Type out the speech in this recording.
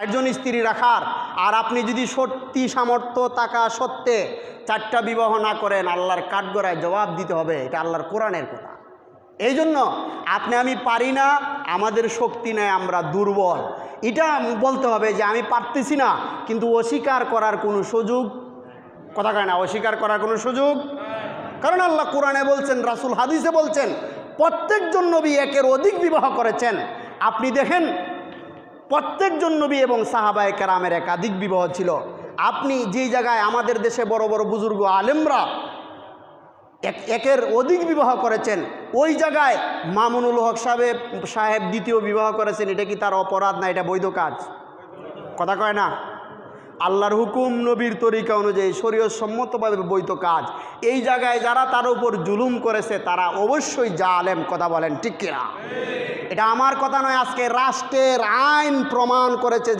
একজন স্ত্রী রাখার, আর আপনি যদি সত্যি সামর্থ্য টাকা সত্ত্বে 4টা বিবাহ না করেন, আল্লাহর কাঠগড়ায় জবাব দিতে হবে। এটা আল্লাহর কোরআনের কথা। এই জন্য আপনি আমি পারি না, আমাদের শক্তি নেই, আমরা দুর্বল, এটা বলতে হবে যে আমি পারতেছি না, কিন্তু অস্বীকার করার কোনো সুযোগ, কথা কয় না, অস্বীকার করার কোনো সুযোগ। কারণ আল্লাহ কোরআনে বলছেন, রাসূল হাদিসে বলছেন, প্রত্যেকজন নবী একের অধিক বিবাহ করেছেন। আপনি দেখেন প্রত্যেকজন নবী এবং সাহাবায়ে কেরামের একাধিক বিবাহ ছিল। আপনি যেই জায়গায় আমাদের দেশে বড় বড় বুজুর্গ আলেমরা একের অধিক বিবাহ করেছেন, ওই জায়গায় মামুনুল হক সাহেব দ্বিতীয় বিবাহ করেছেন, এটা কি তার অপরাধ না? এটা বৈধ কাজ, কথা কয় না। আল্লাহর হুকুম নবীর তরিকা অনুযায়ী শরীয়ত সম্মতভাবে বৈধ কাজ। এই জায়গায় যারা তার উপর জুলুম করেছে তারা অবশ্যই জালেম, কথা বলেন ঠিক কিনা? এটা আমার কথা নয়, আজকে রাষ্ট্রের আইন প্রমাণ করেছে।